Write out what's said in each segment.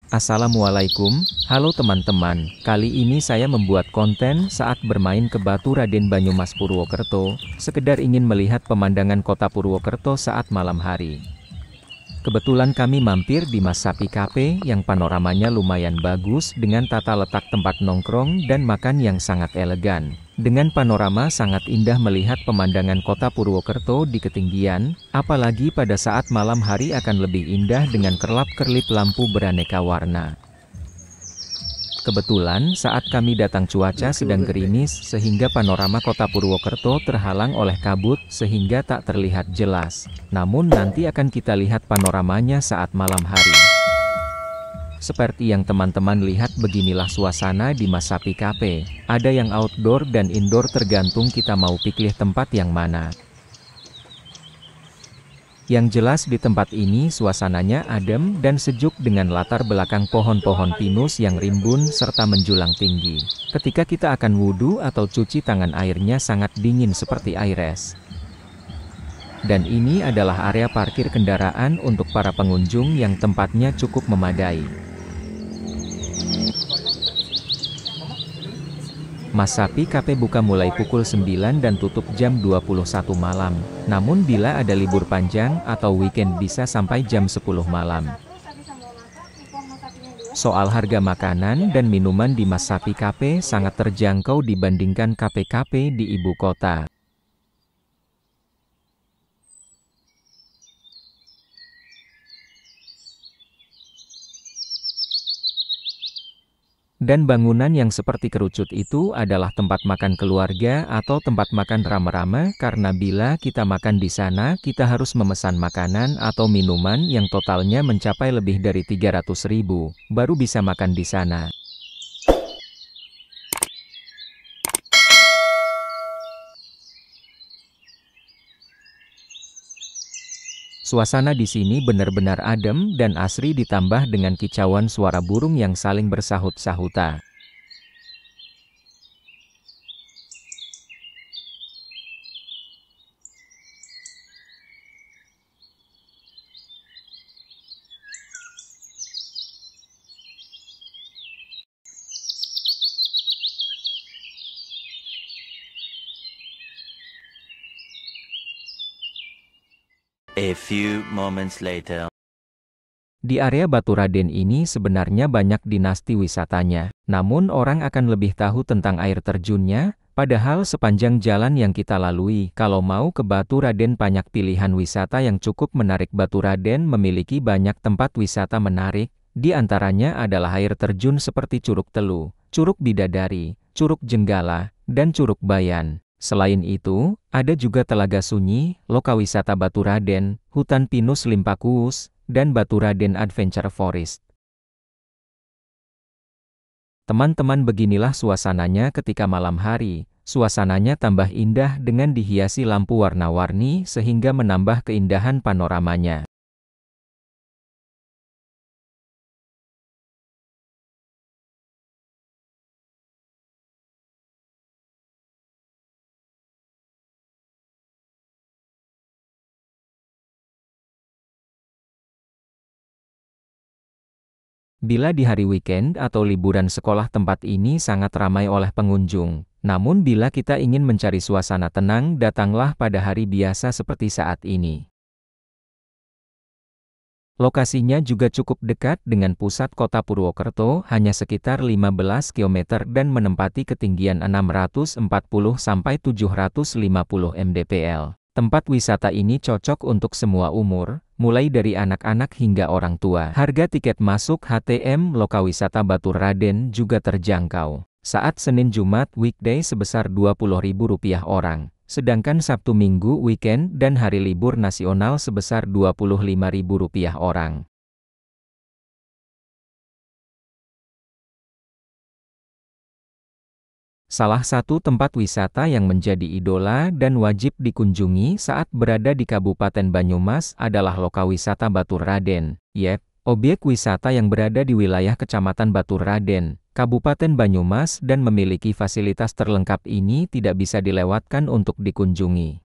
Assalamualaikum, halo teman-teman. Kali ini saya membuat konten saat bermain ke Baturaden Banyumas Purwokerto, sekedar ingin melihat pemandangan kota Purwokerto saat malam hari. Kebetulan kami mampir di Mas Sapi Cafe yang panoramanya lumayan bagus dengan tata letak tempat nongkrong dan makan yang sangat elegan. Dengan panorama sangat indah melihat pemandangan kota Purwokerto di ketinggian, apalagi pada saat malam hari akan lebih indah dengan kerlap-kerlip lampu beraneka warna. Kebetulan saat kami datang cuaca sedang gerimis sehingga panorama kota Purwokerto terhalang oleh kabut sehingga tak terlihat jelas. Namun nanti akan kita lihat panoramanya saat malam hari. Seperti yang teman-teman lihat beginilah suasana di Mas Sapi Cafe. Ada yang outdoor dan indoor tergantung kita mau pilih tempat yang mana. Yang jelas di tempat ini suasananya adem dan sejuk dengan latar belakang pohon-pohon pinus yang rimbun serta menjulang tinggi. Ketika kita akan wudhu atau cuci tangan airnya sangat dingin seperti air es. Dan ini adalah area parkir kendaraan untuk para pengunjung yang tempatnya cukup memadai. Mas Sapi Cafe buka mulai pukul 9 dan tutup jam 21 malam. Namun bila ada libur panjang atau weekend bisa sampai jam 10 malam. Soal harga makanan dan minuman di Mas Sapi Cafe sangat terjangkau dibandingkan kafe-kafe di ibu kota. Dan bangunan yang seperti kerucut itu adalah tempat makan keluarga atau tempat makan rame-rame karena bila kita makan di sana kita harus memesan makanan atau minuman yang totalnya mencapai lebih dari 300.000, baru bisa makan di sana. Suasana di sini benar-benar adem dan asri ditambah dengan kicauan suara burung yang saling bersahut-sahutan. A few moments later. Di area Baturaden ini sebenarnya banyak dinasti wisatanya, namun orang akan lebih tahu tentang air terjunnya, padahal sepanjang jalan yang kita lalui, kalau mau ke Baturaden banyak pilihan wisata yang cukup menarik. Baturaden memiliki banyak tempat wisata menarik, di antaranya adalah air terjun seperti Curug Telu, Curug Bidadari, Curug Jenggala, dan Curug Bayan. Selain itu, ada juga Telaga Sunyi, Lokawisata Baturaden, Hutan Pinus Limpakuus, dan Baturaden Adventure Forest. Teman-teman, beginilah suasananya ketika malam hari. Suasananya tambah indah dengan dihiasi lampu warna-warni sehingga menambah keindahan panoramanya. Bila di hari weekend atau liburan sekolah tempat ini sangat ramai oleh pengunjung. Namun bila kita ingin mencari suasana tenang datanglah pada hari biasa seperti saat ini. Lokasinya juga cukup dekat dengan pusat kota Purwokerto, hanya sekitar 15 km dan menempati ketinggian 640–750 mdpl. Tempat wisata ini cocok untuk semua umur, mulai dari anak-anak hingga orang tua. Harga tiket masuk HTM Lokawisata Baturaden juga terjangkau. Saat Senin Jumat weekday sebesar Rp20.000 orang. Sedangkan Sabtu Minggu weekend dan hari libur nasional sebesar Rp25.000 orang. Salah satu tempat wisata yang menjadi idola dan wajib dikunjungi saat berada di Kabupaten Banyumas adalah Lokawisata Baturaden. Yep, objek wisata yang berada di wilayah Kecamatan Baturaden, Kabupaten Banyumas dan memiliki fasilitas terlengkap ini tidak bisa dilewatkan untuk dikunjungi.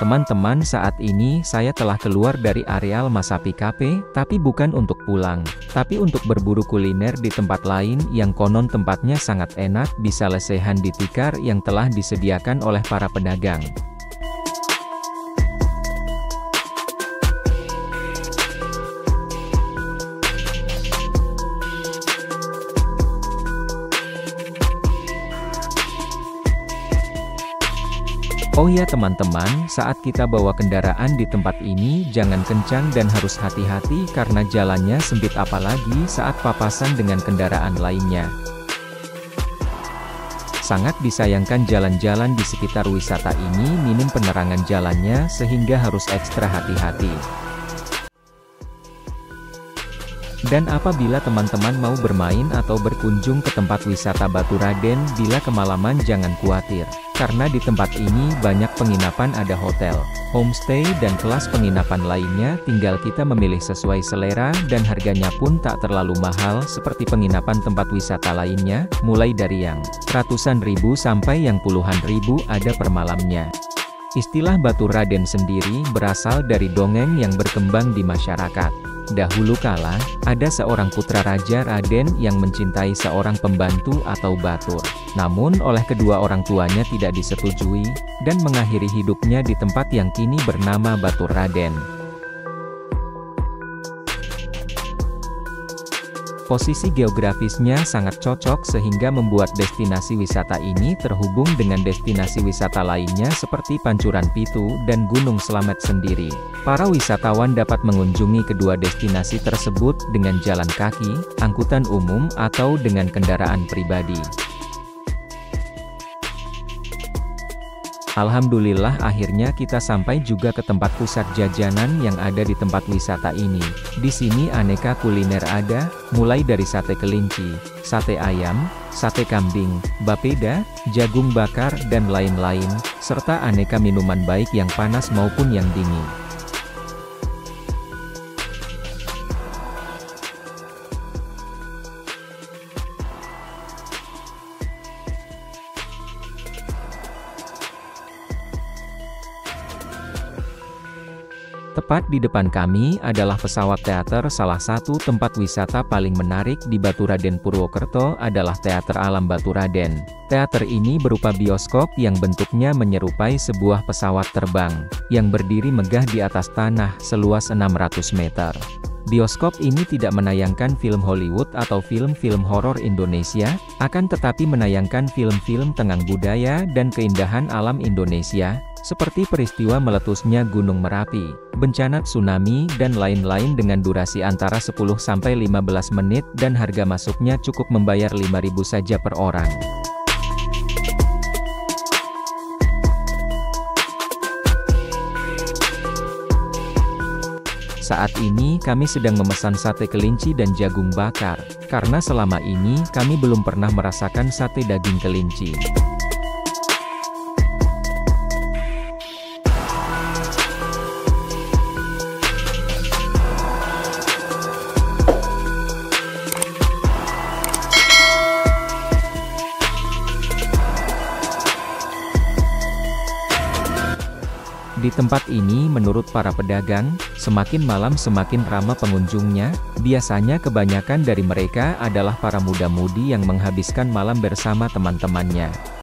Teman-teman, saat ini saya telah keluar dari areal Masapi Cafe, tapi bukan untuk pulang, tapi untuk berburu kuliner di tempat lain yang konon tempatnya sangat enak, bisa lesehan di tikar yang telah disediakan oleh para pedagang. Oh ya teman-teman, saat kita bawa kendaraan di tempat ini jangan kencang dan harus hati-hati karena jalannya sempit apalagi saat papasan dengan kendaraan lainnya. Sangat disayangkan jalan-jalan di sekitar wisata ini minim penerangan jalannya sehingga harus ekstra hati-hati. Dan apabila teman-teman mau bermain atau berkunjung ke tempat wisata Baturaden bila kemalaman jangan khawatir. Karena di tempat ini banyak penginapan, ada hotel, homestay dan kelas penginapan lainnya, tinggal kita memilih sesuai selera dan harganya pun tak terlalu mahal seperti penginapan tempat wisata lainnya, mulai dari yang ratusan ribu sampai yang puluhan ribu ada per malamnya. Istilah Baturaden sendiri berasal dari dongeng yang berkembang di masyarakat. Dahulu kala, ada seorang putra Raja Raden yang mencintai seorang pembantu atau batur. Namun oleh kedua orang tuanya tidak disetujui, dan mengakhiri hidupnya di tempat yang kini bernama Baturaden. Posisi geografisnya sangat cocok sehingga membuat destinasi wisata ini terhubung dengan destinasi wisata lainnya seperti Pancuran Pitu dan Gunung Slamet sendiri. Para wisatawan dapat mengunjungi kedua destinasi tersebut dengan jalan kaki, angkutan umum, atau dengan kendaraan pribadi. Alhamdulillah akhirnya kita sampai juga ke tempat pusat jajanan yang ada di tempat wisata ini. Di sini aneka kuliner ada, mulai dari sate kelinci, sate ayam, sate kambing, bapeda, jagung bakar dan lain-lain, serta aneka minuman baik yang panas maupun yang dingin. Tepat di depan kami adalah pesawat teater. Salah satu tempat wisata paling menarik di Baturaden Purwokerto adalah Teater Alam Baturaden. Teater ini berupa bioskop yang bentuknya menyerupai sebuah pesawat terbang, yang berdiri megah di atas tanah seluas 600 meter. Bioskop ini tidak menayangkan film Hollywood atau film-film horor Indonesia, akan tetapi menayangkan film-film tentang budaya dan keindahan alam Indonesia, seperti peristiwa meletusnya Gunung Merapi, bencana tsunami dan lain-lain dengan durasi antara 10-15 menit dan harga masuknya cukup membayar 5.000 saja per orang. Saat ini kami sedang memesan sate kelinci dan jagung bakar, karena selama ini kami belum pernah merasakan sate daging kelinci. Di tempat ini menurut para pedagang, semakin malam semakin ramai pengunjungnya, biasanya kebanyakan dari mereka adalah para muda-mudi yang menghabiskan malam bersama teman-temannya.